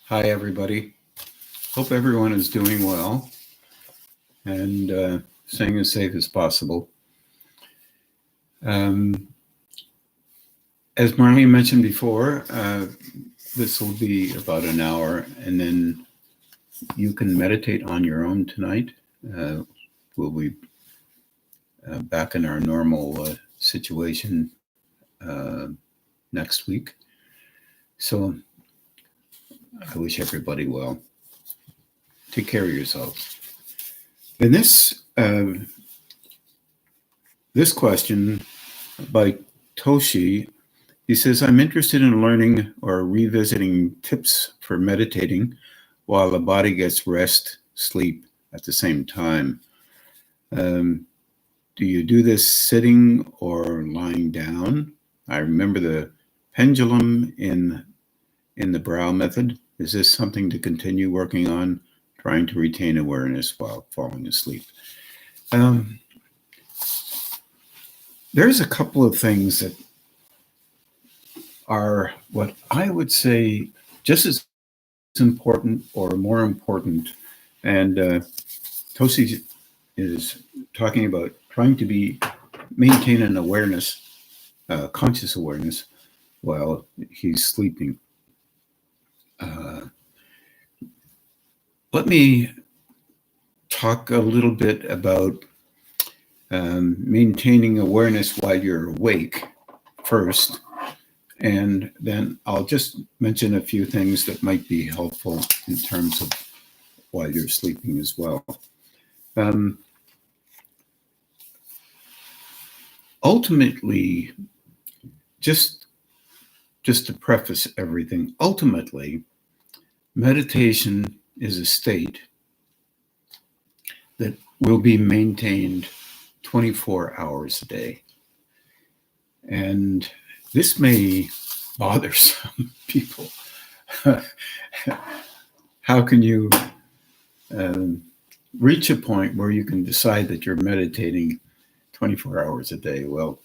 Hi, everybody. Hope everyone is doing well and staying as safe as possible. As Marlene mentioned before, this will be about an hour, and then you can meditate on your own tonight. We'll be back in our normal situation next week. So I wish everybody well. Take care of yourselves. In this question by Toshi, he says, I'm interested in learning or revisiting tips for meditating while the body gets rest, sleep at the same time. Do you do this sitting or lying down? I remember the pendulum in the brow method. Is this something to continue working on, trying to retain awareness while falling asleep? There's a couple of things that are what I would say just as important or more important. And Toshi is talking about trying to maintain an awareness, conscious awareness, while he's sleeping. Let me talk a little bit about maintaining awareness while you're awake first, and then I'll just mention a few things that might be helpful in terms of while you're sleeping as well. Ultimately, just to preface everything, ultimately, meditation is a state that will be maintained 24 hours a day. And this may bother some people. How can you reach a point where you can decide that you're meditating 24 hours a day? Well,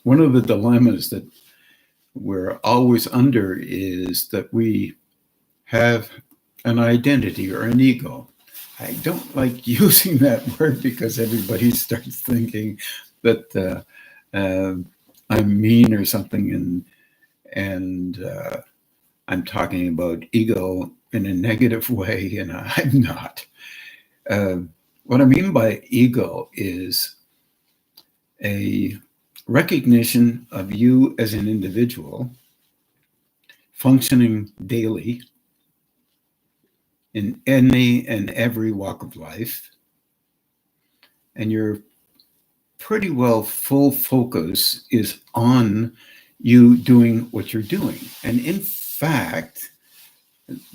one of the dilemmas that we're always under is that we have an identity or an ego. I don't like using that word because everybody starts thinking that I'm mean or something, and I'm talking about ego in a negative way, and I'm not. What I mean by ego is a recognition of you as an individual functioning daily in any and every walk of life, and your pretty well full focus is on you doing what you're doing. And in fact,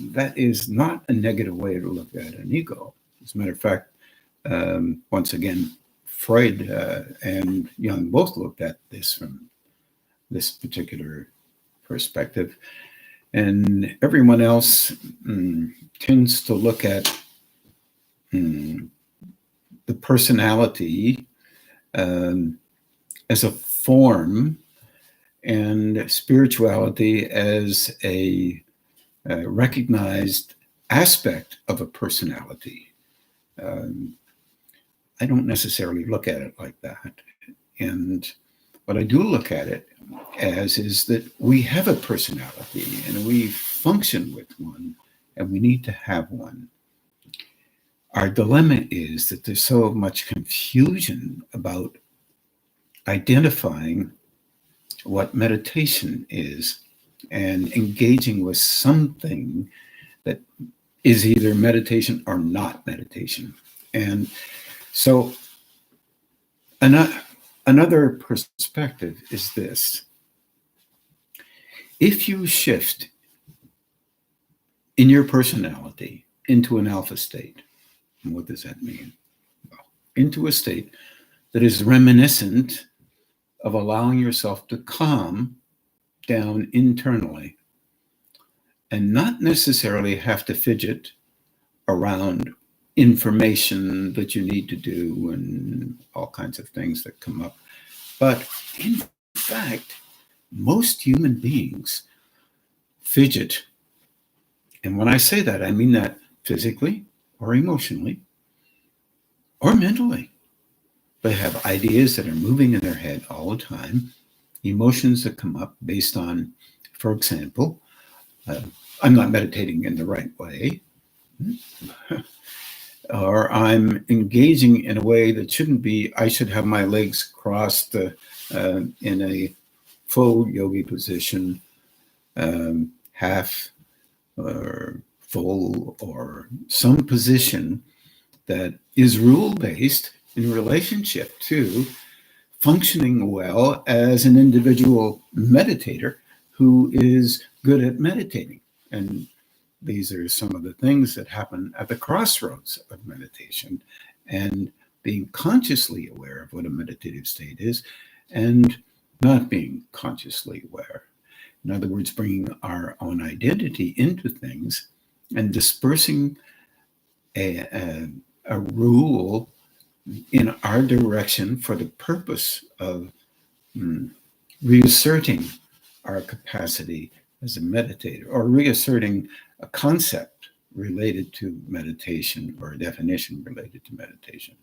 that is not a negative way to look at an ego. As a matter of fact, once again, Freud and Jung both looked at this from this particular perspective. And everyone else tends to look at the personality as a form and spirituality as a recognized aspect of a personality. I don't necessarily look at it like that. And what I do look at it as is that we have a personality and we function with one, and we need to have one. Our dilemma is that there's so much confusion about identifying what meditation is and engaging with something that is either meditation or not meditation. And so another perspective is this. If you shift in your personality into an alpha state, and what does that mean? Well, into a state that is reminiscent of allowing yourself to calm down internally and not necessarily have to fidget around information that you need to do and all kinds of things that come up. But in fact, most human beings fidget And when I say that, I mean that physically or emotionally or mentally. They have ideas that are moving in their head all the time, emotions that come up based on, for example, uh, I'm not meditating in the right way, or I'm engaging in a way that shouldn't be. I should have my legs crossed in a full yogi position, half or full, or some position that is rule based in relationship to functioning well as an individual meditator who is good at meditating. And these are some of the things that happen at the crossroads of meditation, and being consciously aware of what a meditative state is and not being consciously aware. In other words, bringing our own identity into things and dispersing a rule in our direction for the purpose of reasserting our capacity as a meditator, or reasserting a concept related to meditation or a definition related to meditation.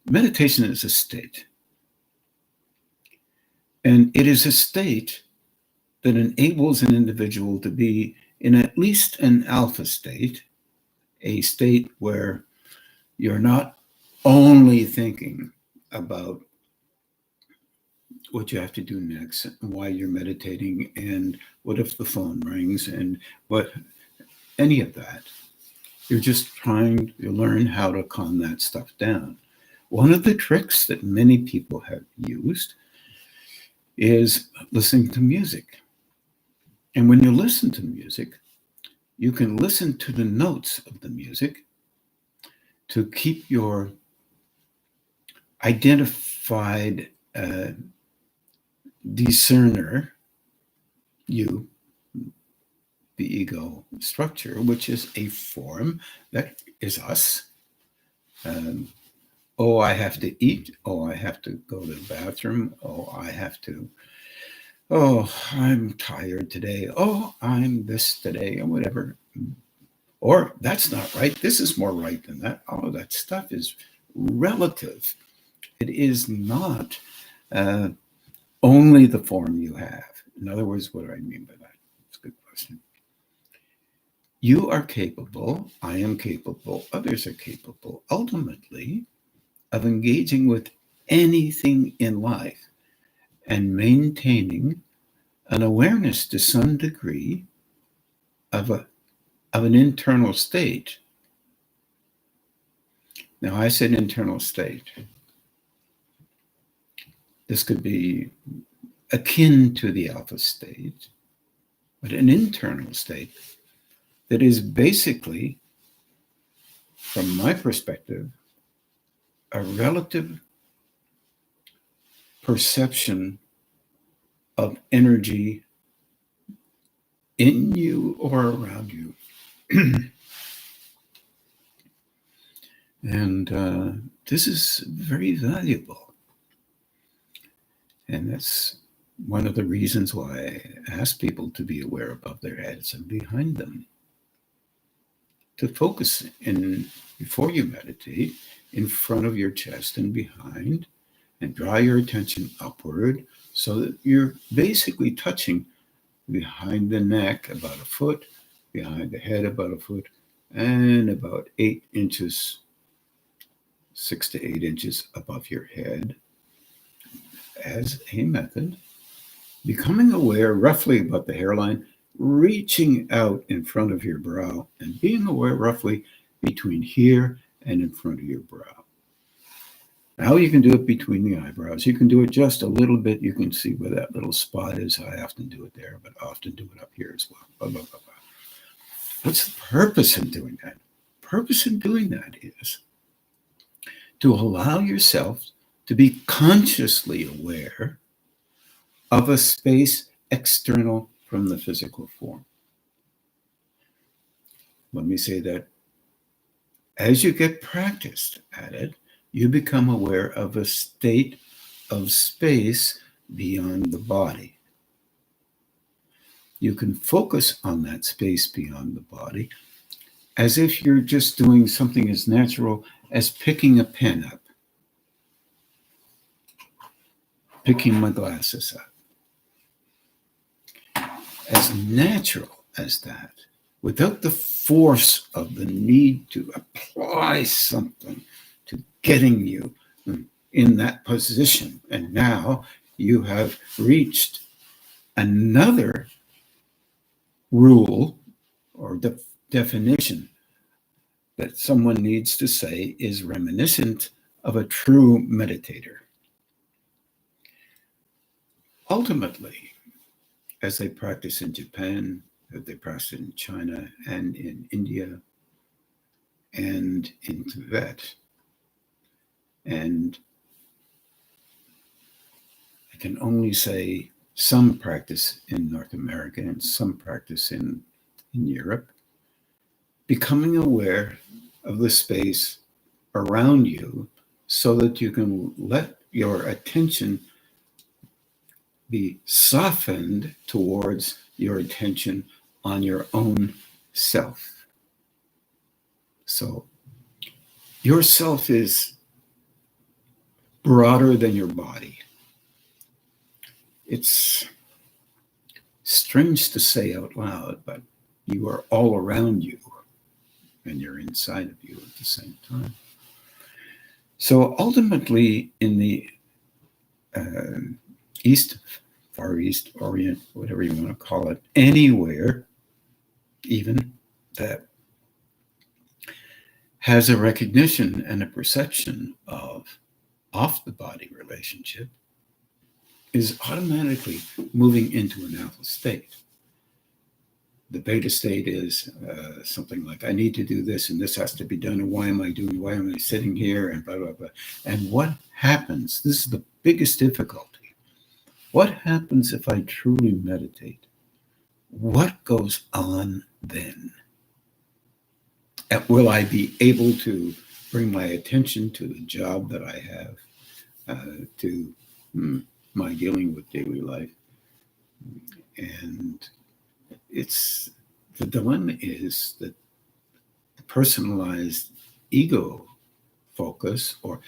Meditation is a state. And it is a state that enables an individual to be in at least an alpha state, a state where you're not only thinking about what you have to do next and why you're meditating and what if the phone rings and what any of that. You're just trying to learn how to calm that stuff down. One of the tricks that many people have used is listening to music. And when you listen to music, you can listen to the notes of the music to keep your identified discerner, you, the ego structure, which is a form that is us. Oh, I have to eat. Oh, I have to go to the bathroom. Oh, I'm tired today. Oh, I'm this today, or whatever. Or that's not right. This is more right than that. All of that stuff is relative. It is not only the form you have. In other words, what do I mean by that? It's a good question. You are capable, I am capable, others are capable, ultimately, of engaging with anything in life and maintaining an awareness to some degree of an internal state. Now, I said internal state. This could be akin to the alpha state, but an internal state that is basically, from my perspective, a relative perception of energy in you or around you. And this is very valuable. And that's one of the reasons why I ask people to be aware above their heads and behind them. To focus in, before you meditate, in front of your chest and behind, and draw your attention upward so that you're basically touching behind the neck about a foot, behind the head about a foot, and about 8 inches, 6 to 8 inches above your head as a method. Becoming aware roughly about the hairline, reaching out in front of your brow, and being aware roughly between here and in front of your brow. Now you can do it between the eyebrows. You can do it just a little bit. You can see where that little spot is. I often do it there, but I often do it up here as well. Blah, blah, blah, blah. What's the purpose in doing that? Purpose in doing that is to allow yourself to be consciously aware of a space external from the physical form. Let me say that as you get practiced at it, you become aware of a state of space beyond the body. you can focus on that space beyond the body as if you're just doing something as natural as picking a pen up, picking my glasses up. As natural as that, without the force of the need to apply something to getting you in that position. And now you have reached another rule or definition that someone needs to say is reminiscent of a true meditator. Ultimately, as they practice in Japan, as they practice in China and in India and in Tibet, and I can only say some practice in North America and some practice in Europe, becoming aware of the space around you so that you can let your attention be softened towards your attention on your own self. So your self is broader than your body. It's strange to say out loud, but you are all around you and you're inside of you at the same time. So ultimately, in the East, Far East, Orient, whatever you want to call it, anywhere, even that has a recognition and a perception of off-the-body relationship is automatically moving into an alpha state. The beta state is something like, I need to do this, and this has to be done, and why am I sitting here, and blah, blah, blah. And what happens, this is the biggest difficulty, what happens if I truly meditate? What goes on then? And will I be able to bring my attention to the job that I have, to my dealing with daily life? And it's the dilemma is that the personalized ego focus, or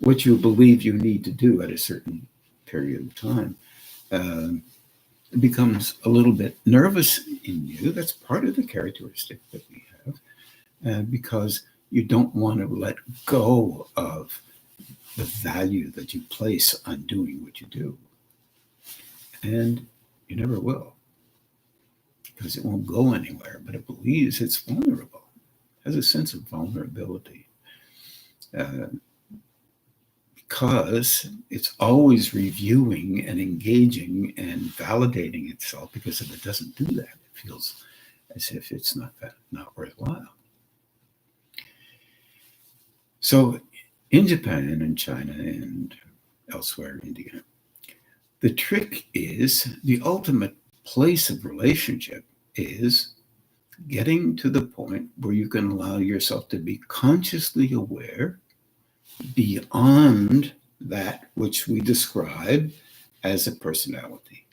what you believe you need to do at a certain period of time, becomes a little bit nervous in you. That's part of the characteristic that we have, because you don't want to let go of the value that you place on doing what you do. And you never will, because it won't go anywhere, but it believes it's vulnerable, has a sense of vulnerability, because it's always reviewing and engaging and validating itself, because if it doesn't do that, it feels as if it's not worthwhile. So in Japan and China and elsewhere, India, the trick is, the ultimate place of relationship is getting to the point where you can allow yourself to be consciously aware beyond that which we describe as a personality.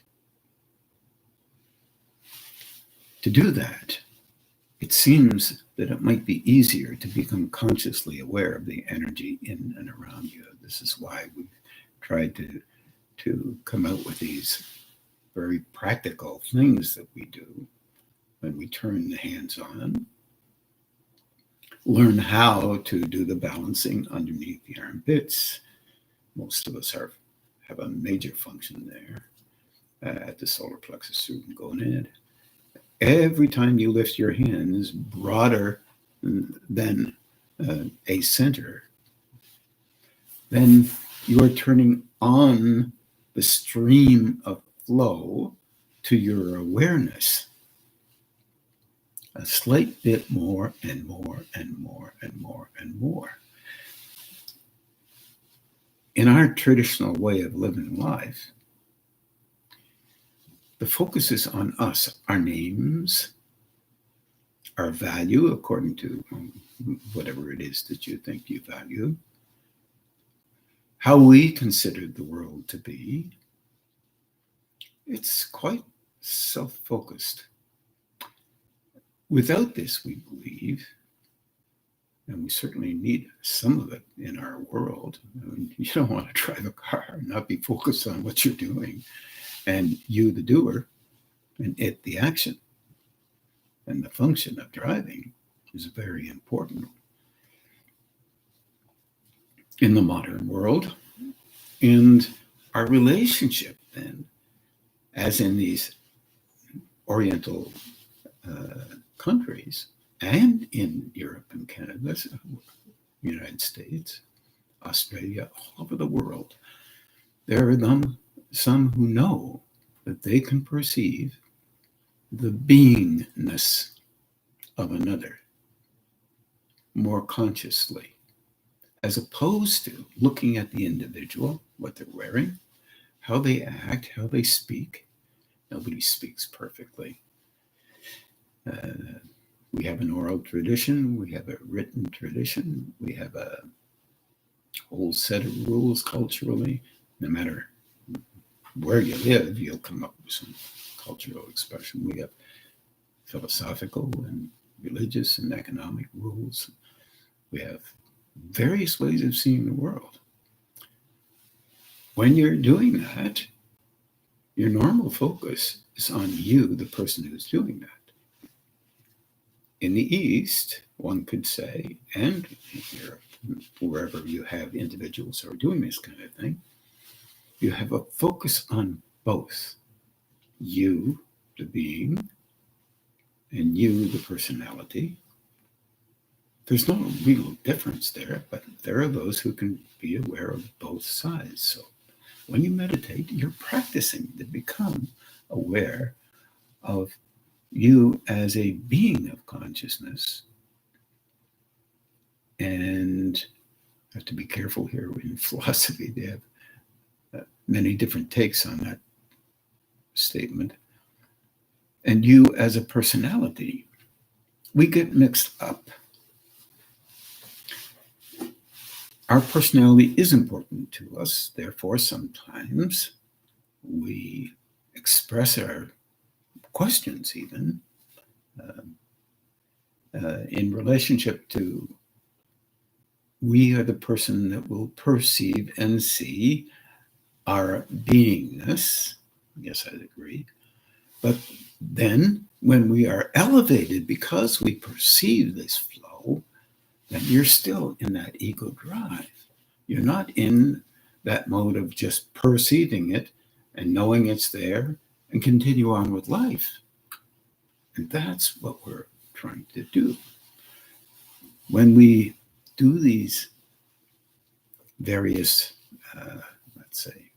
To do that, it seems that it might be easier to become consciously aware of the energy in and around you. This is why we've tried to come out with these very practical things that we do when we turn the hands on. Learn how to do the balancing underneath the armpits. Most of us have a major function there at the solar plexus root and gonad. Every time you lift your hands broader than a center, then you're turning on the stream of flow to your awareness a slight bit more and more and more and more and more. In our traditional way of living life, the focus is on us, our names, our value according to whatever it is that you think you value, how we consider the world to be. It's quite self-focused. Without this, we believe, and we certainly need some of it in our world. I mean, you don't want to drive a car and not be focused on what you're doing, and you, the doer, and it, the action. And the function of driving is very important in the modern world. And our relationship then, as in these Oriental countries and in Europe and Canada, United States, Australia, all over the world, there are some who know that they can perceive the beingness of another more consciously, as opposed to looking at the individual, what they're wearing, how they act, how they speak. Nobody speaks perfectly. We have an oral tradition, we have a written tradition, we have a whole set of rules culturally. No matter where you live, you'll come up with some cultural expression. We have philosophical and religious and economic rules. We have various ways of seeing the world. When you're doing that, your normal focus is on you, the person who's doing that. In the East, one could say, and in Europe, wherever you have individuals who are doing this kind of thing, you have a focus on both you, the being, and you, the personality. There's no real difference there, but there are those who can be aware of both sides. So when you meditate, you're practicing to become aware of you as a being of consciousness. And I have to be careful here in philosophy. They have many different takes on that statement. And you as a personality. We get mixed up. Our personality is important to us. Therefore, sometimes we express our questions even in relationship to we are the person that will perceive and see our beingness. Yes, I'd agree. But then when we are elevated because we perceive this flow, then you're still in that ego drive. You're not in that mode of just perceiving it and knowing it's there and continue on with life. And that's what we're trying to do. When we do these various, let's say,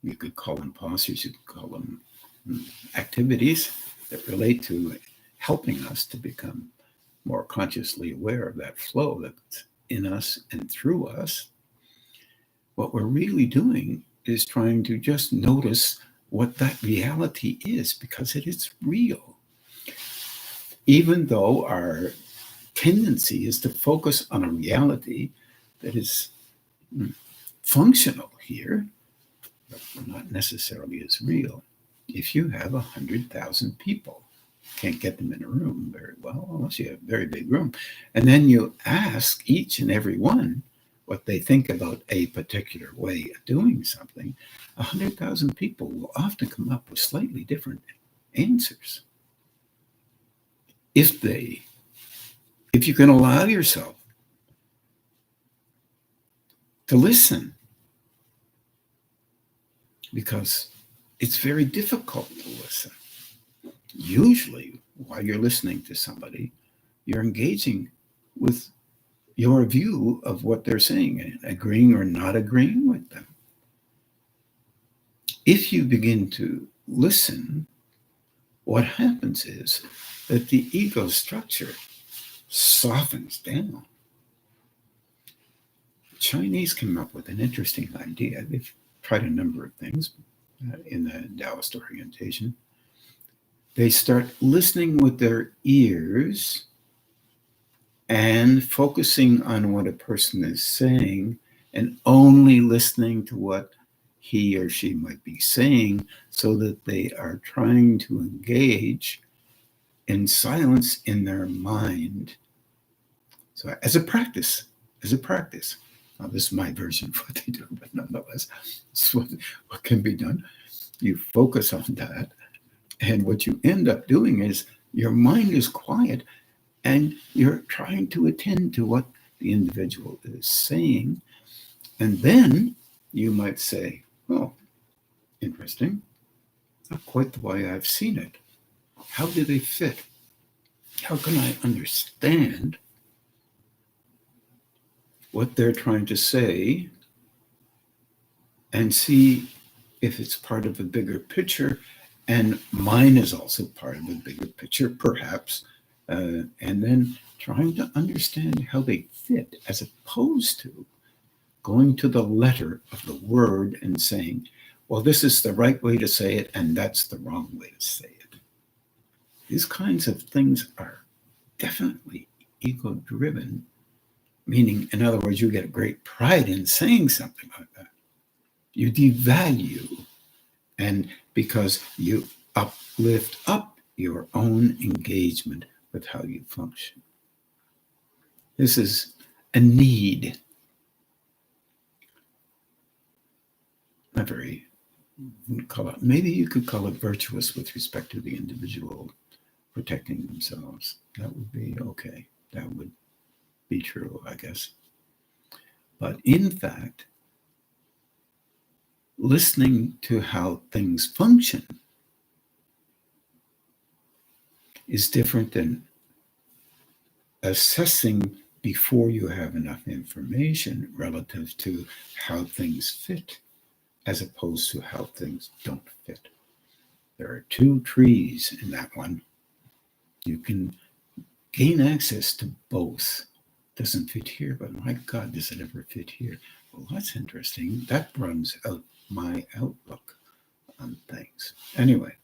you could call them postures, you could call them activities that relate to helping us to become more consciously aware of that flow that's in us and through us, what we're really doing is trying to just notice what that reality is, because it is real. Even though our tendency is to focus on a reality that is functional here, but not necessarily as real. If you have 100,000 people, can't get them in a room very well, unless you have a very big room, and then you ask each and every one what they think about a particular way of doing something, 100,000 people will often come up with slightly different answers. If you can allow yourself to listen, because it's very difficult to listen. Usually, while you're listening to somebody, you're engaging with your view of what they're saying, and agreeing or not agreeing with them. If you begin to listen, what happens is that the ego structure softens down. The Chinese came up with an interesting idea. They've tried a number of things in the Taoist orientation. They start listening with their ears and focusing on what a person is saying, and only listening to what he or she might be saying, so that they are trying to engage in silence in their mind. So as a practice. Now, this is my version of what they do, but nonetheless, this is what can be done. You focus on that, and what you end up doing is your mind is quiet, and you're trying to attend to what the individual is saying. And then you might say, oh, interesting. Not quite the way I've seen it. How do they fit? How can I understand what they're trying to say and see if it's part of a bigger picture? And mine is also part of a bigger picture, perhaps. And then trying to understand how they fit, as opposed to going to the letter of the word and saying, well, this is the right way to say it, and that's the wrong way to say it. These kinds of things are definitely ego-driven, meaning, in other words, you get great pride in saying something like that. You devalue, and because you uplift up your own engagement with how you function. This is a need. Not very, maybe you could call it virtuous with respect to the individual protecting themselves. That would be okay. That would be true, I guess. But in fact, listening to how things function is different than assessing before you have enough information relative to how things fit, as opposed to how things don't fit. There are two trees in that one. You can gain access to both. Doesn't fit here, but my God, does it ever fit here? Well, that's interesting. That runs out my outlook on things. Anyway,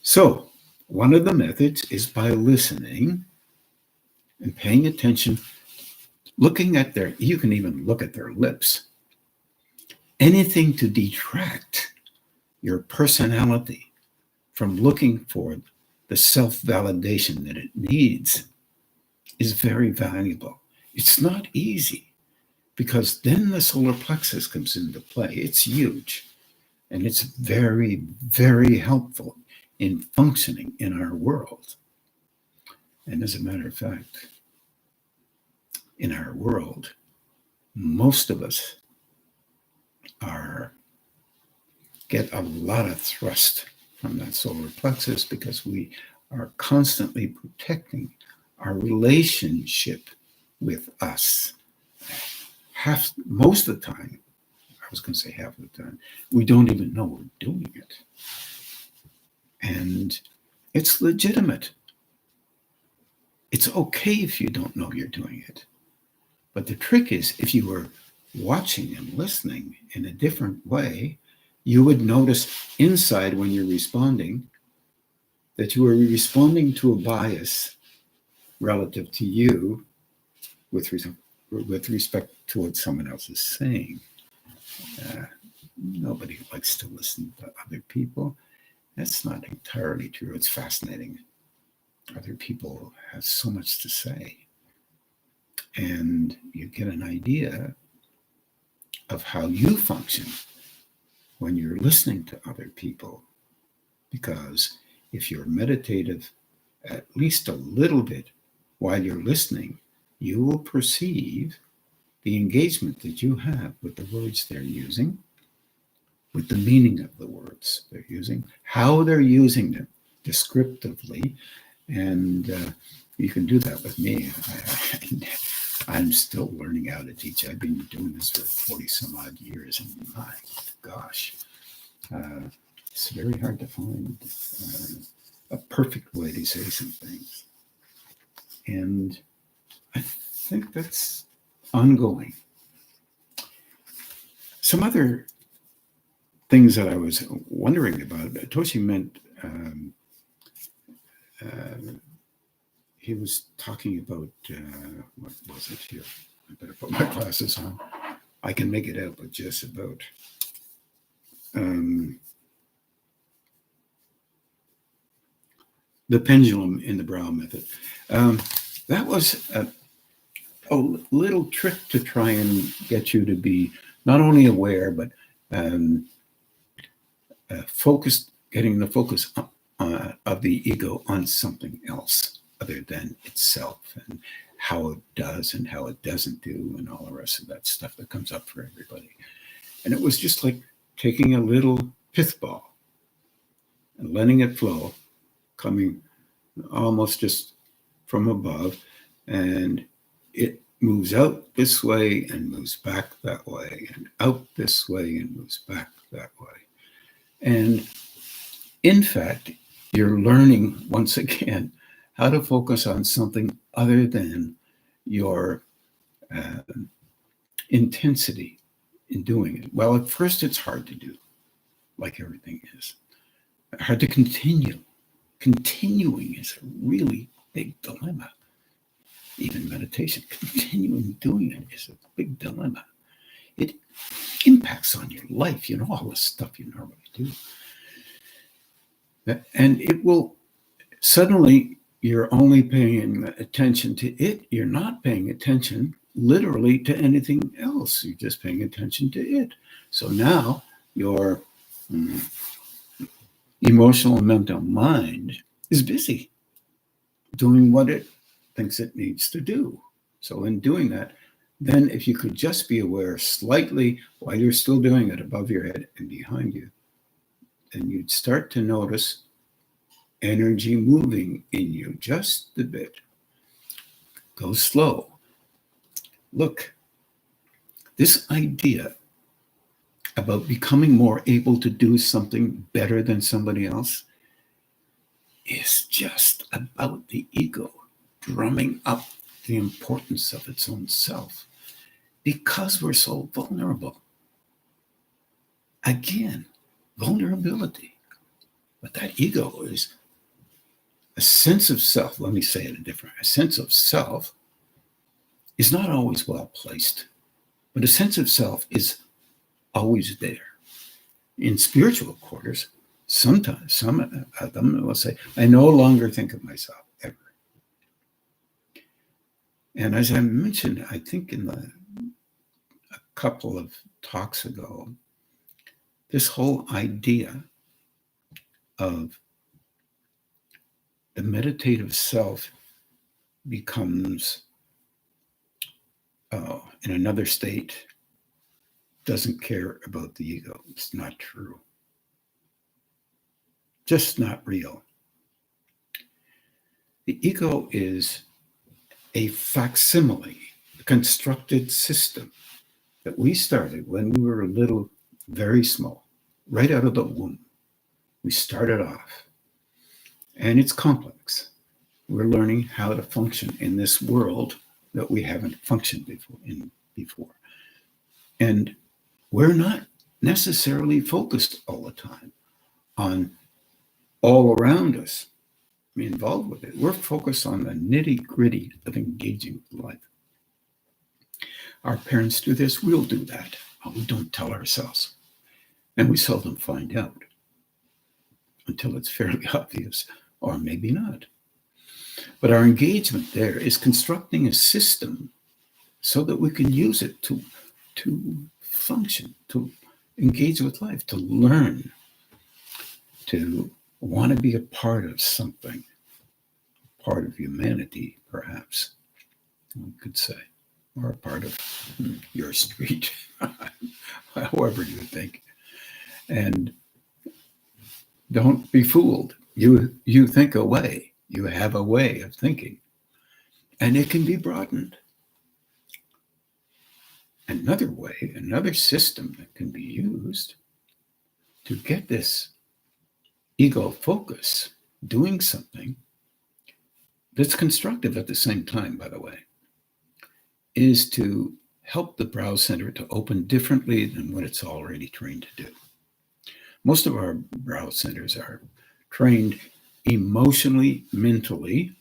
so one of the methods is by listening and paying attention, looking at you can even look at their lips. Anything to detract your personality from looking for the self-validation that it needs is very valuable. It's not easy, because then the solar plexus comes into play. It's huge, and it's very, very helpful in functioning in our world. And as a matter of fact, in our world, most of us get a lot of thrust from that solar plexus, because we are constantly protecting our relationship with us. Most of the time, I was going to say half of the time, we don't even know we're doing it. And it's legitimate. It's okay if you don't know you're doing it. But the trick is, if you were watching and listening in a different way, you would notice inside, when you're responding, that you are responding to a bias relative to you with respect to what someone else is saying. Nobody likes to listen to other people. That's not entirely true. It's fascinating. Other people have so much to say. And you get an idea of how you function when you're listening to other people. Because if you're meditative at least a little bit while you're listening, you will perceive the engagement that you have with the words they're using, with the meaning of the words they're using, how they're using them descriptively. And you can do that with me. I'm still learning how to teach. I've been doing this for 40 some odd years, and my gosh, it's very hard to find a perfect way to say some things. And I think that's ongoing. Some other things that I was wondering about, Toshi meant, he was talking about, what was it here? I better put my glasses on. I can make it out, but just about. the pendulum in the brow method. That was a little trick to try and get you to be not only aware, but focused, getting the focus of the ego on something else other than itself and how it does and how it doesn't do and all the rest of that stuff that comes up for everybody. And it was just like taking a little pith ball and letting it flow, coming almost just from above, and it moves out this way and moves back that way, and out this way and moves back that way. And in fact, you're learning once again how to focus on something other than your intensity in doing it. Well, at first it's hard to do, like everything is. Hard to continue. Continuing is a really big dilemma. Even meditation, continuing doing it is a big dilemma. It impacts on your life, all the stuff you normally do. And it will suddenly, you're only paying attention to it. You're not paying attention literally to anything else. You're just paying attention to it. So now your emotional and mental mind is busy doing what it thinks it needs to do. So in doing that, then if you could just be aware slightly while you're still doing it above your head and behind you, then you'd start to notice energy moving in you just a bit. Go slow. Look, this idea about becoming more able to do something better than somebody else is just about the ego drumming up the importance of its own self because we're so vulnerable. Again, vulnerability. But that ego is a sense of self. Let me say it different. A sense of self is not always well placed, but a sense of self is always there. In spiritual quarters, sometimes some of them will say, I no longer think of myself ever. And as I mentioned, I think in a couple of talks ago, this whole idea of the meditative self becomes in another state, doesn't care about the ego. It's not true. Just not real. The ego is a facsimile, a constructed system that we started when we were little, very small, right out of the womb. We started off. And it's complex. We're learning how to function in this world that we haven't functioned before. And we're not necessarily focused all the time on all around us, involved with it. We're focused on the nitty-gritty of engaging with life. Our parents do this, we'll do that. We don't tell ourselves. And we seldom find out until it's fairly obvious, or maybe not. But our engagement there is constructing a system so that we can use it to function, to engage with life, to learn, to want to be a part of something, part of humanity, perhaps, one could say, or a part of your street, however you think. And don't be fooled. You think a way. You have a way of thinking. And it can be broadened. Another way, another system that can be used to get this ego focus doing something that's constructive at the same time, by the way, is to help the brow center to open differently than what it's already trained to do. Most of our brow centers are trained emotionally, mentally,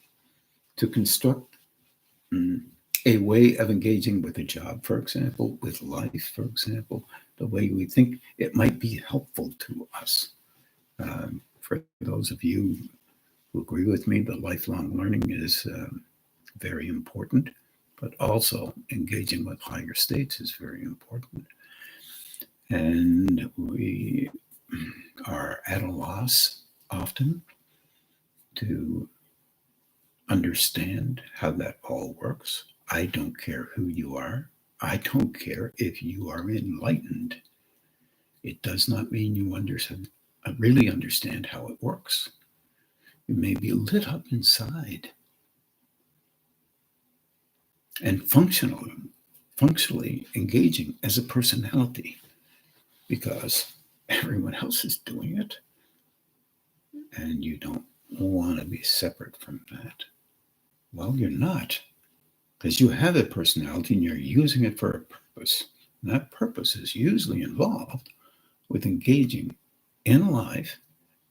to construct a way of engaging with a job, for example, with life, for example, the way we think it might be helpful to us. For those of you who agree with me, the lifelong learning is very important, but also engaging with higher states is very important. And we are at a loss often to understand how that all works. I don't care who you are. I don't care if you are enlightened. It does not mean you really understand how it works. You may be lit up inside and functionally engaging as a personality because everyone else is doing it, and you don't want to be separate from that. Well, you're not, because you have a personality and you're using it for a purpose. And that purpose is usually involved with engaging in life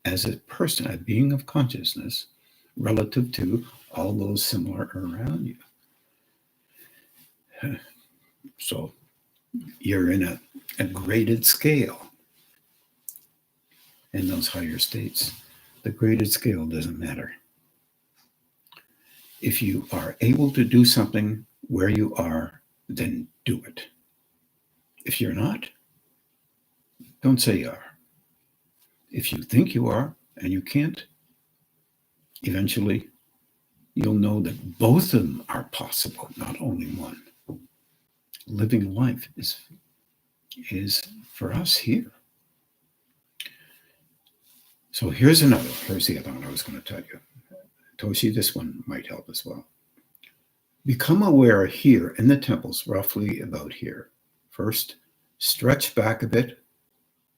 as a person, a being of consciousness, relative to all those similar around you. So you're in a graded scale in those higher states. The graded scale doesn't matter. If you are able to do something where you are, then do it. If you're not, don't say you are. If you think you are and you can't, eventually you'll know that both of them are possible, not only one. Living life is for us here. So here's the other one I was going to tell you. Toshi, this one might help as well. Become aware here in the temples, roughly about here. First, stretch back a bit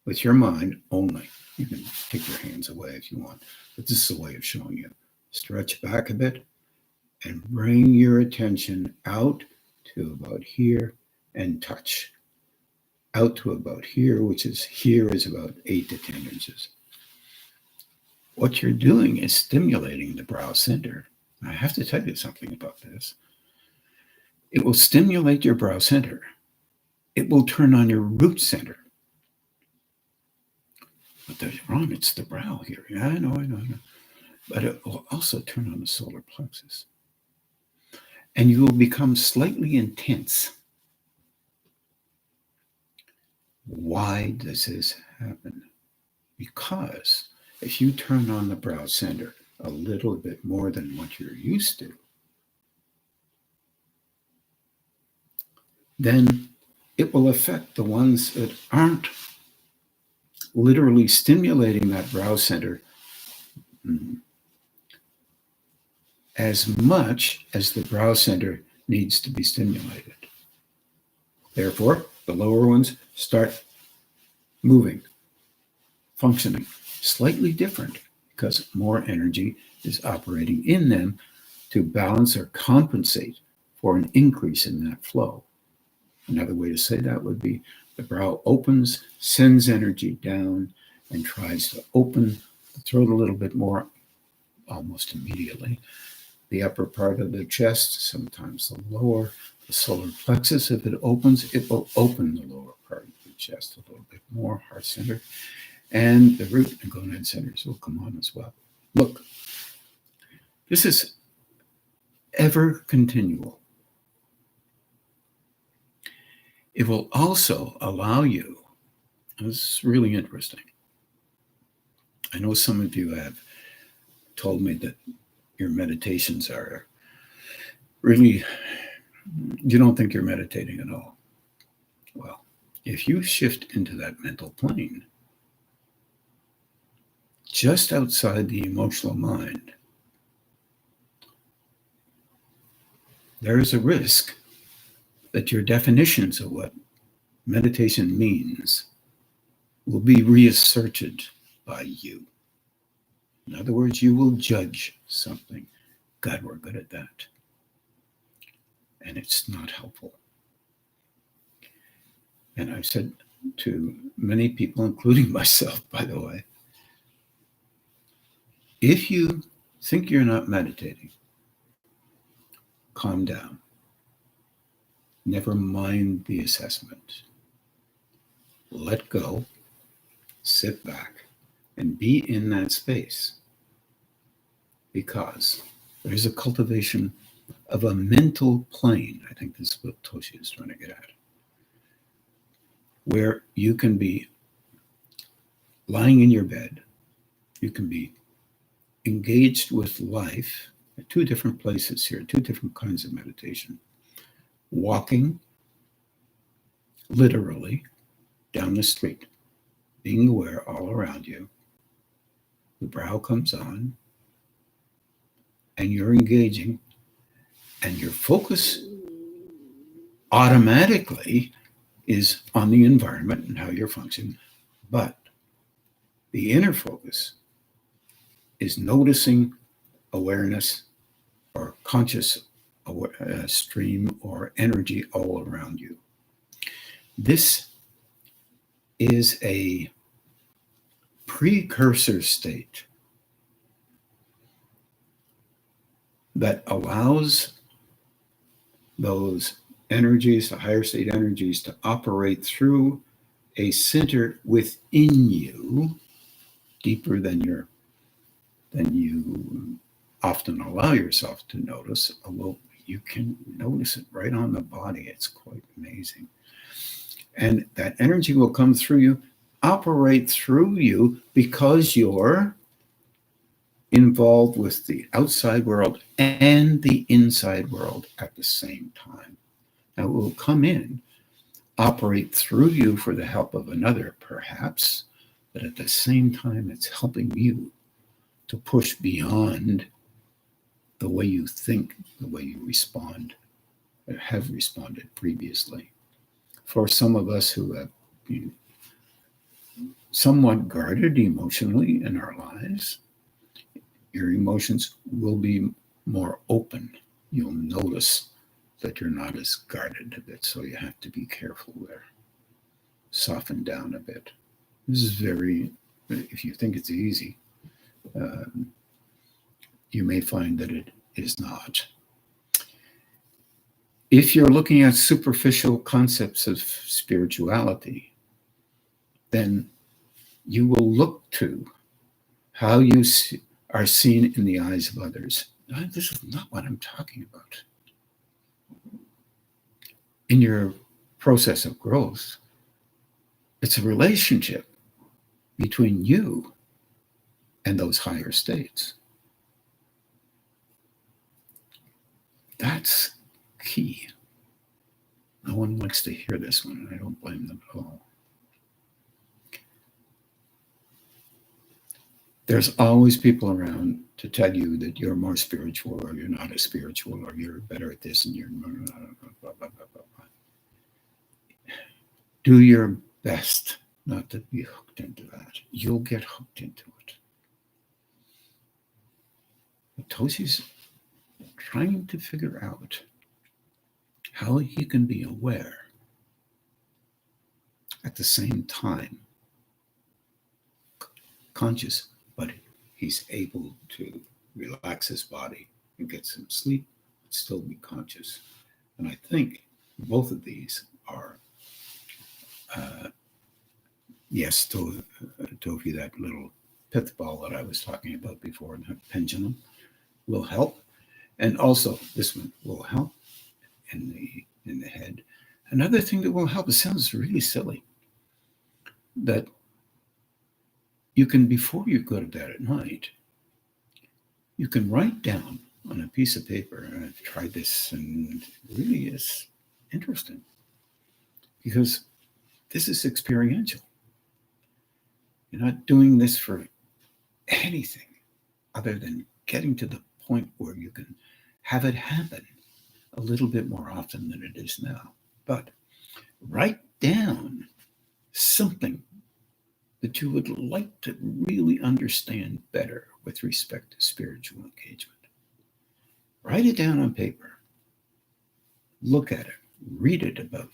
with your mind only. You can take your hands away if you want, but this is a way of showing you. Stretch back a bit and bring your attention out to about here and touch. Out to about here, which is about 8 to 10 inches. What you're doing is stimulating the brow center. I have to tell you something about this. It will stimulate your brow center. It will turn on your root center. But Ron, it's the brow here. Yeah, I know. But it will also turn on the solar plexus. And you will become slightly intense. Why does this happen? Because if you turn on the brow center a little bit more than what you're used to, then it will affect the ones that aren't literally stimulating that brow center as much as the brow center needs to be stimulated. Therefore, the lower ones start moving, functioning slightly different because more energy is operating in them to balance or compensate for an increase in that flow. Another way to say that would be the brow opens, sends energy down, and tries to open the throat a little bit more almost immediately. The upper part of the chest, sometimes the lower, the solar plexus, if it opens, it will open the lower part of the chest a little bit more, heart center. And the root and gonad centers will come on as well. Look, this is ever continual. It will also allow you, this is really interesting. I know some of you have told me that your meditations are really, you don't think you're meditating at all. Well, if you shift into that mental plane, just outside the emotional mind, there is a risk that your definitions of what meditation means will be reasserted by you. In other words, you will judge something. God, we're good at that. And it's not helpful. And I've said to many people, including myself, by the way, if you think you're not meditating, calm down. Never mind the assessment. Let go, sit back, and be in that space, because there's a cultivation of a mental plane. I think this is what Toshi is trying to get at, where you can be lying in your bed, you can be engaged with life at two different places here, two different kinds of meditation. Walking literally down the street, being aware all around you. The brow comes on, and you're engaging, and your focus automatically is on the environment and how you're functioning. But the inner focus is noticing awareness or conscious stream or energy all around you. This is a precursor state that allows those energies, the higher state energies, to operate through a center within you, deeper than you often allow yourself to notice, although you can notice it right on the body. It's quite amazing. And that energy will come through you, operate through you, because you're involved with the outside world and the inside world at the same time. Now it will come in, operate through you for the help of another, perhaps, but at the same time, it's helping you to push beyond the way you think, the way you respond, or have responded previously. For some of us who have been somewhat guarded emotionally in our lives, your emotions will be more open. You'll notice that you're not as guarded a bit, so you have to be careful there. Soften down a bit. This is very, if you think it's easy, you may find that it is not. If you're looking at superficial concepts of spirituality, then you will look to how you are seen in the eyes of others. No, this is not what I'm talking about. In your process of growth, it's a relationship between you and those higher states. That's key. No one likes to hear this one, and I don't blame them at all. There's always people around to tell you that you're more spiritual, or you're not as spiritual, or you're better at this, and you're blah, blah, blah, blah. Do your best not to be hooked into that. You'll get hooked into it. But Toshi's trying to figure out how he can be aware at the same time, conscious, but he's able to relax his body and get some sleep, but still be conscious. And I think both of these are, yes, Tofi, that little pith ball that I was talking about before, the pendulum, will help. And also this one will help in the head. Another thing that will help, it sounds really silly, that you can, before you go to bed at night, you can write down on a piece of paper, and I've tried this, and it really is interesting, because this is experiential. You're not doing this for anything other than getting to the point where you can have it happen a little bit more often than it is now. But write down something that you would like to really understand better with respect to spiritual engagement. Write it down on paper. Look at it. Read it about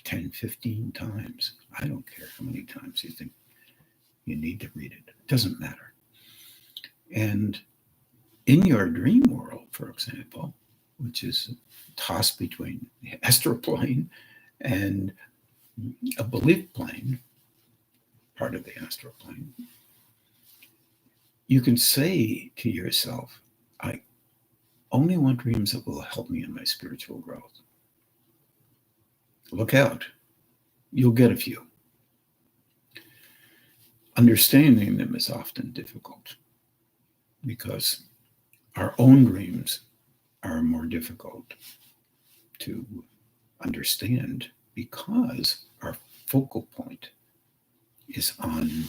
10, 15 times. I don't care how many times you think you need to read it. It doesn't matter. And in your dream world, for example, which is a toss between the astral plane and a belief plane, part of the astral plane, you can say to yourself, I only want dreams that will help me in my spiritual growth. Look out. You'll get a few. Understanding them is often difficult because our own dreams are more difficult to understand because our focal point is on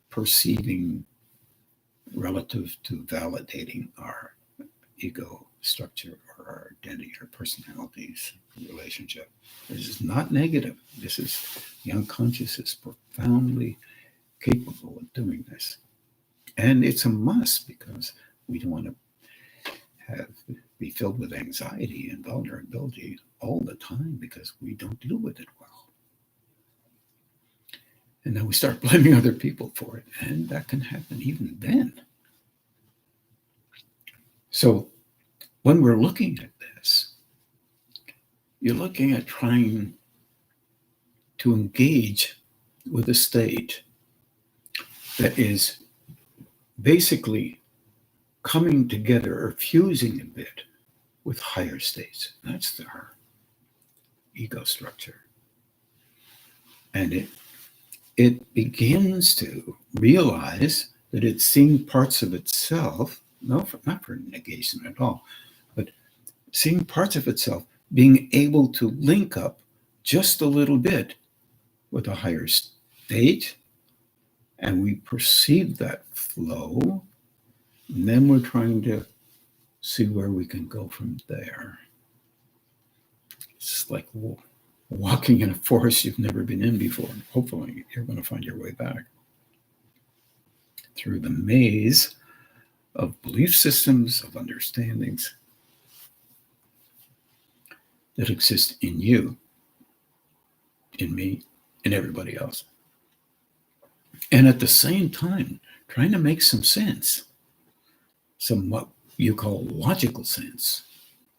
perceiving relative to validating our ego structure or our identity or personalities relationship. This is not negative. This is the unconscious is profoundly capable of doing this. And it's a must because we don't want to be filled with anxiety and vulnerability all the time because we don't deal with it well. And then we start blaming other people for it. And that can happen even then. So when we're looking at this, you're looking at trying to engage with a state that is basically coming together or fusing a bit with higher states. That's our ego structure. And it begins to realize that it's seeing parts of itself, not for negation at all, but seeing parts of itself being able to link up just a little bit with a higher state, and we perceive that flow, and then we're trying to see where we can go from there. It's like walking in a forest you've never been in before. Hopefully you're going to find your way back through the maze of belief systems, of understandings that exist in you, in me, in everybody else. And at the same time, trying to make some sense, some what you call logical sense.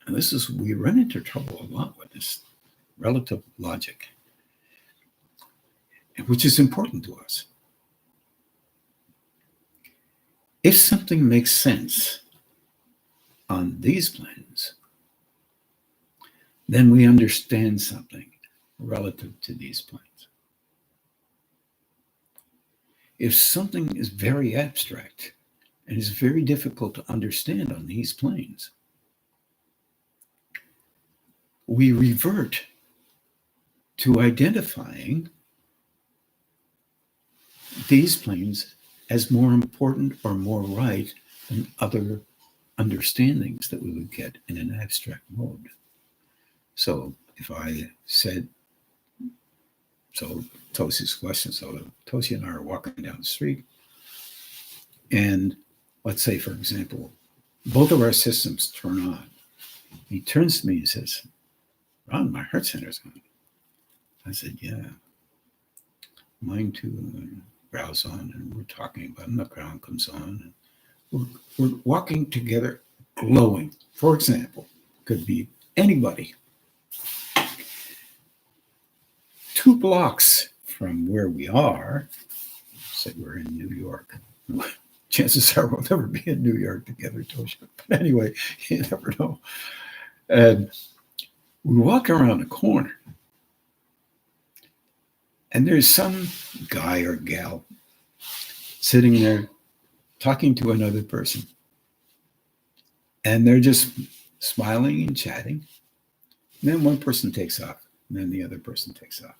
And this is, we run into trouble a lot with this relative logic, which is important to us. If something makes sense on these planes, then we understand something relative to these planes. If something is very abstract and is very difficult to understand on these planes, we revert to identifying these planes as more important or more right than other understandings that we would get in an abstract mode. So if I said, so Tosi's question, so Tosi and I are walking down the street, and let's say, for example, both of our systems turn on. He turns to me and says, Ron, my heart center's on. I said, yeah, mine too. Browse on, and we're talking about it, and the ground comes on. And we're walking together, glowing. For example, could be anybody. 2 blocks from where we are, say we're in New York. Chances are we'll never be in New York together, Tosha. But anyway, you never know. And we walk around the corner, and there's some guy or gal sitting there talking to another person. And they're just smiling and chatting. And then one person takes off, and then the other person takes off.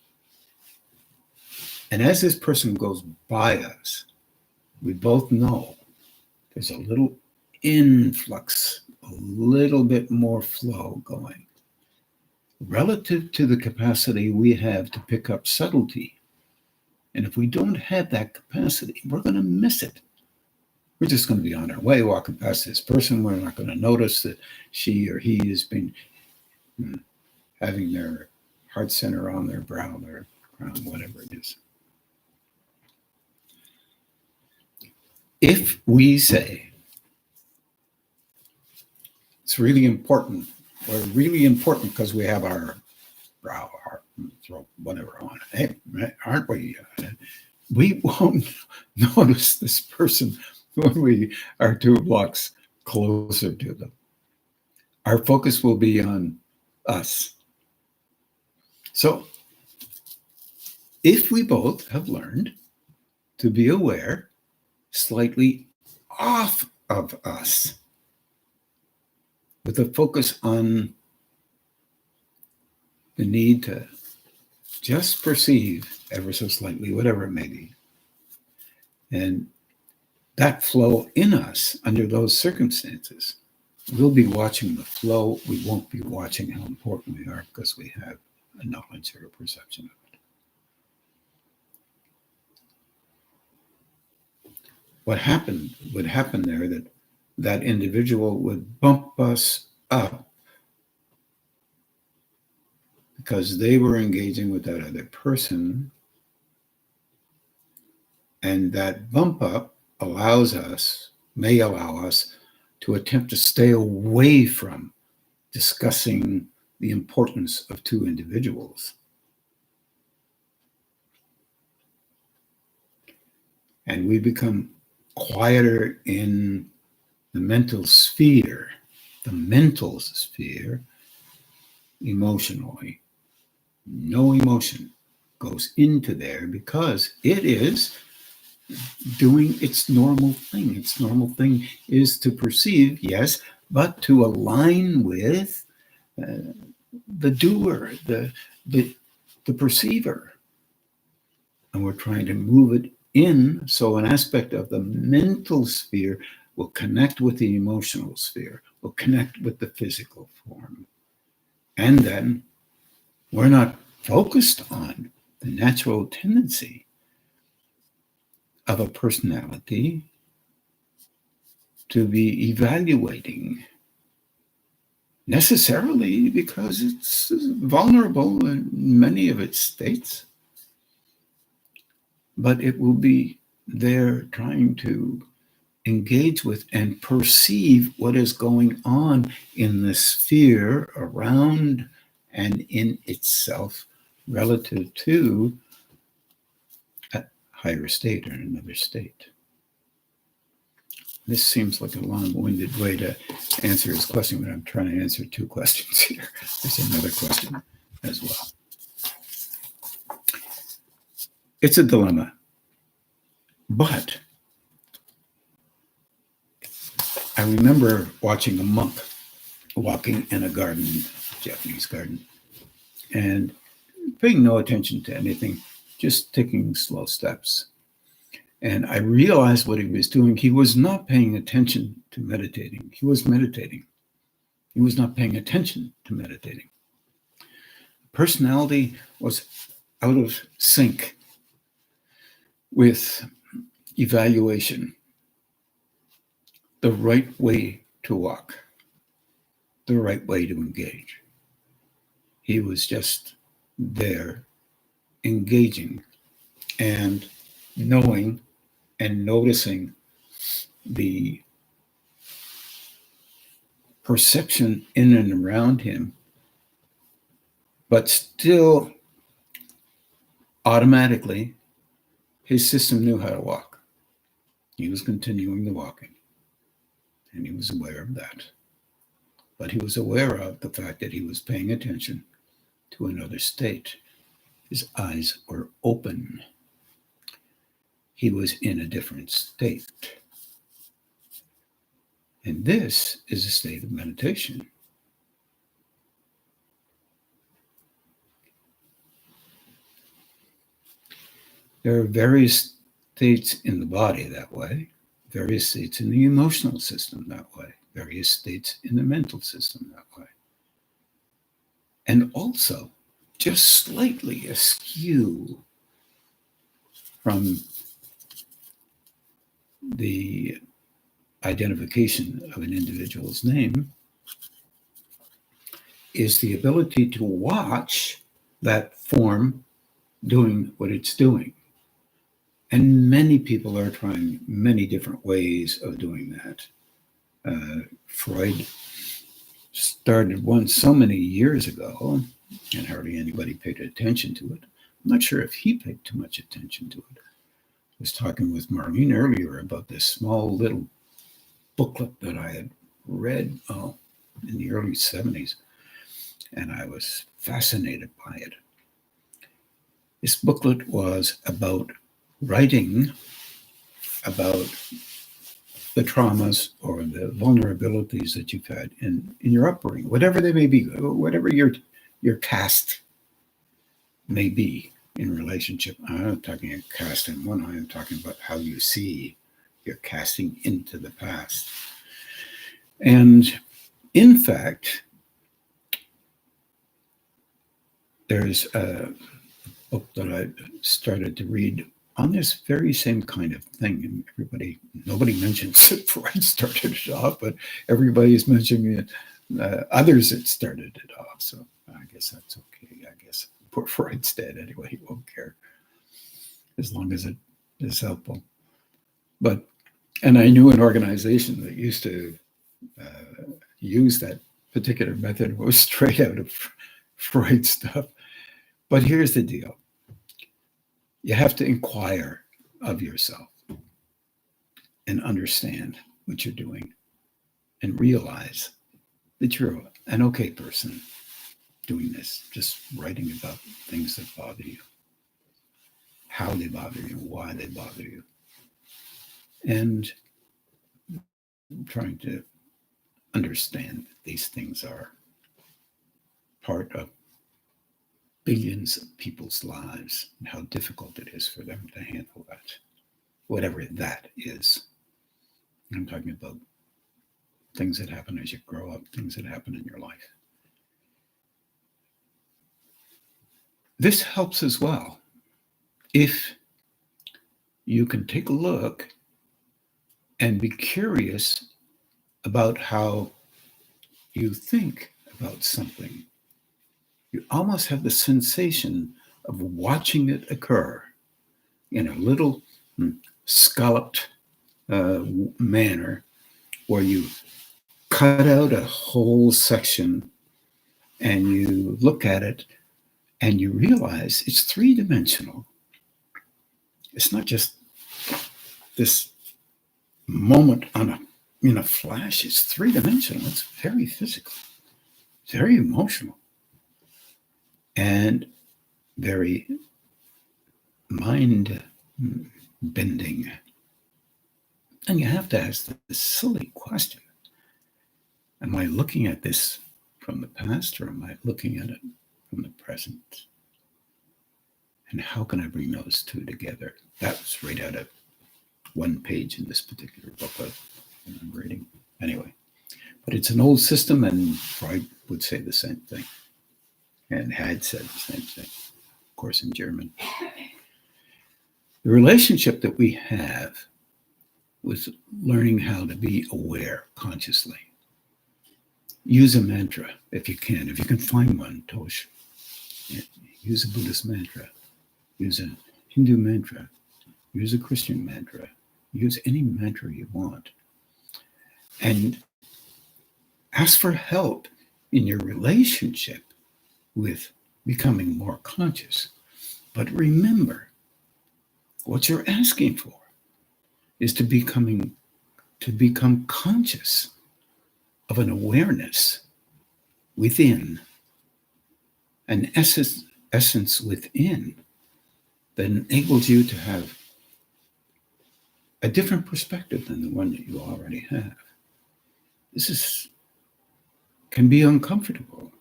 And as this person goes by us, we both know there's a little influx, a little bit more flow going, relative to the capacity we have to pick up subtlety. And if we don't have that capacity, we're going to miss it. We're just going to be on our way, walking past this person. We're not going to notice that she or he has been having their heart center on their brow, their crown, whatever it is. If we say, It's really important. We're really important because we have our brow, our throat, whatever on it. Hey, aren't we? We won't notice this person when we are 2 blocks closer to them. Our focus will be on us. So if we both have learned to be aware slightly off of us with a focus on the need to just perceive ever so slightly, whatever it may be, and that flow in us under those circumstances, we'll be watching the flow. We won't be watching how important we are because we have a knowledge or a perception of it. What would happen there that individual would bump us up because they were engaging with that other person, and that bump up may allow us to attempt to stay away from discussing the importance of 2 individuals. And we become quieter in the mental sphere, emotionally. No emotion goes into there because it is doing its normal thing. Its normal thing is to perceive, yes, but to align with the doer, the perceiver. And we're trying to move it in so an aspect of the mental sphere will connect with the emotional sphere, will connect with the physical form. And then we're not focused on the natural tendency of a personality to be evaluating necessarily because it's vulnerable in many of its states, but it will be there trying to engage with and perceive what is going on in the sphere around and in itself relative to a higher state or another state. This seems like a long-winded way to answer his question, but I'm trying to answer 2 questions here. There's another question as well. It's a dilemma, but I remember watching a monk walking in a garden, Japanese garden, and paying no attention to anything, just taking slow steps. And I realized what he was doing. He was not paying attention to meditating. He was meditating. He was not paying attention to meditating. Personality was out of sync with evaluation, the right way to walk, the right way to engage. He was just there, engaging and knowing and noticing the perception in and around him, but still automatically his system knew how to walk. He was continuing the walking, and he was aware of that. But he was aware of the fact that he was paying attention to another state. His eyes were open. He was in a different state. And this is a state of meditation. There are various states in the body that way, various states in the emotional system that way, various states in the mental system that way. And also, just slightly askew from the identification of an individual's name is the ability to watch that form doing what it's doing. And many people are trying many different ways of doing that. Freud started one so many years ago, and hardly anybody paid attention to it. I'm not sure if he paid too much attention to it. I was talking with Marlene earlier about this small little booklet that I had read in the early 70s, and I was fascinated by it. This booklet was about writing about the traumas or the vulnerabilities that you've had in your upbringing, whatever they may be, whatever your cast may be in relationship. I'm not talking a cast in one eye, I'm talking about how you see your casting into the past. And in fact, there's a book that I started to read on this very same kind of thing. And nobody mentions it before I started it off, but everybody's mentioning it. Others that started it off. So I guess that's okay. I guess poor Freud's dead anyway. He won't care as long as it is helpful. And I knew an organization that used to use that particular method. It was straight out of Freud stuff. But here's the deal. You have to inquire of yourself and understand what you're doing and realize that you're an okay person doing this, just writing about things that bother you, how they bother you, why they bother you, and trying to understand that these things are part of billions of people's lives and how difficult it is for them to handle that, whatever that is. I'm talking about things that happen as you grow up, things that happen in your life. This helps as well if you can take a look and be curious about how you think about something. You almost have the sensation of watching it occur in a little scalloped manner where you cut out a whole section and you look at it and you realize it's three-dimensional. It's not just this moment in a flash. It's three-dimensional. It's very physical, very emotional, and very mind-bending. And you have to ask this silly question. Am I looking at this from the past, or am I looking at it from the present? And how can I bring those two together? That was right out of one page in this particular booklet that I'm reading. Anyway, but it's an old system, and Freud would say the same thing, and had said the same thing, of course, in German. The relationship that we have with learning how to be aware consciously. Use a mantra if you can. If you can find one, Tosh. Use a Buddhist mantra. Use a Hindu mantra. Use a Christian mantra. Use any mantra you want. And ask for help in your relationship with becoming more conscious. But remember, what you're asking for is to become conscious of an awareness within, an essence within that enables you to have a different perspective than the one that you already have. This can be uncomfortable,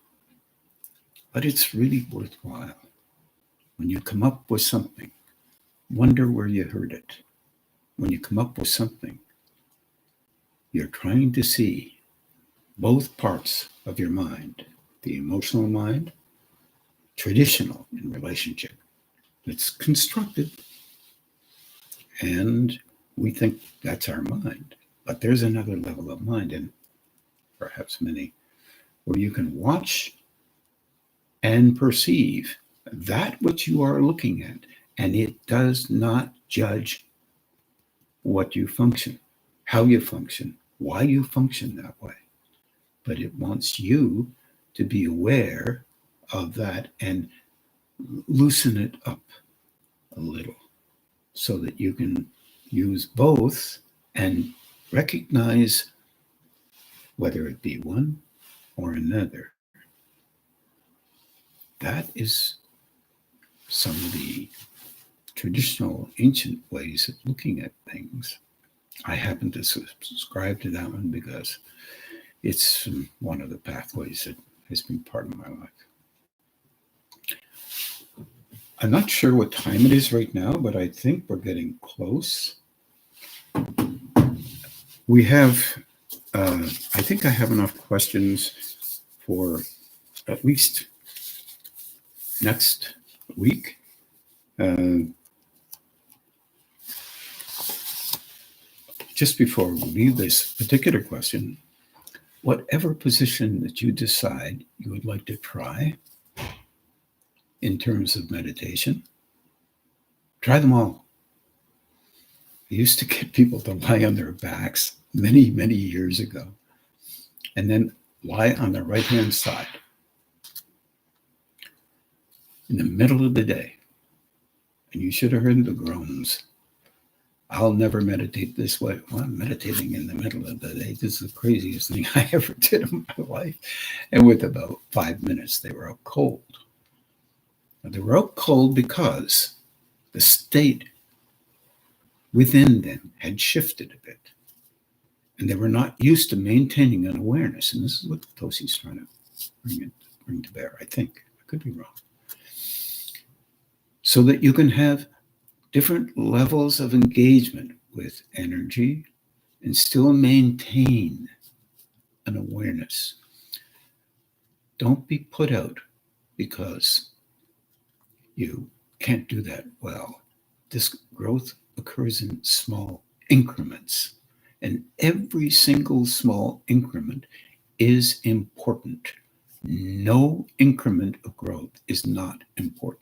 but it's really worthwhile. When you come up with something, wonder where you heard it. When you come up with something, you're trying to see both parts of your mind, the emotional mind, traditional in relationship. It's constructed, and we think that's our mind. But there's another level of mind, and perhaps many, where you can watch and perceive that which you are looking at, and it does not judge what you function, how you function, why you function that way. but it wants you to be aware of that and loosen it up a little so that you can use both and recognize whether it be one or another. That is some of the traditional ancient ways of looking at things. I happen to subscribe to that one because it's one of the pathways that has been part of my life. I'm not sure what time it is right now, but I think we're getting close. We have, I think I have enough questions for at least next week. Just before we leave this particular question, whatever position that you decide you would like to try in terms of meditation, try them all. I used to get people to lie on their backs many, many years ago, and then lie on their right-hand side in the middle of the day. And you should have heard the groans. I'll never meditate this way. Well, I'm meditating in the middle of the day. This is the craziest thing I ever did in my life. And with about 5 minutes, they were out cold. They were out cold because the state within them had shifted a bit. And they were not used to maintaining an awareness. And this is what Tosi's trying to bring to bear, I think. I could be wrong. So that you can have different levels of engagement with energy and still maintain an awareness. Don't be put out because you can't do that well. This growth occurs in small increments, and every single small increment is important. No increment of growth is not important.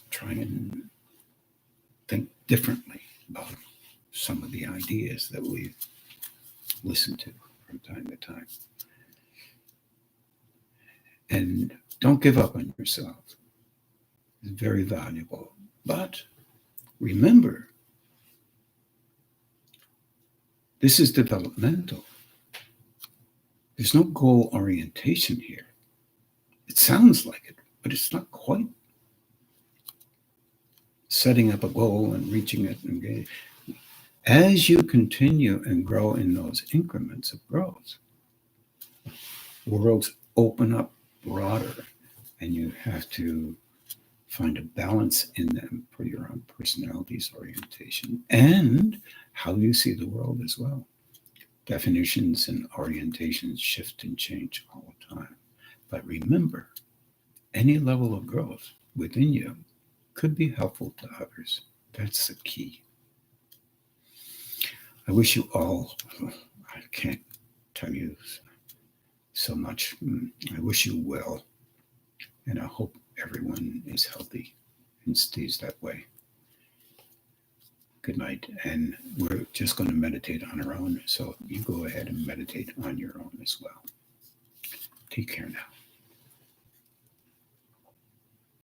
Try and think differently about some of the ideas that we've listened to from time to time. And don't give up on yourself. It's very valuable. But remember, this is developmental. There's no goal orientation here. It sounds like it, but it's not quite. Setting up a goal and reaching it. And as you continue and grow in those increments of growth, worlds open up broader, and you have to find a balance in them for your own personality's orientation and how you see the world as well. Definitions and orientations shift and change all the time. But remember, any level of growth within you could be helpful to others. That's the key. I wish you all, I can't tell you so much. I wish you well. And I hope everyone is healthy and stays that way. Good night. And we're just going to meditate on our own. So you go ahead and meditate on your own as well. Take care now.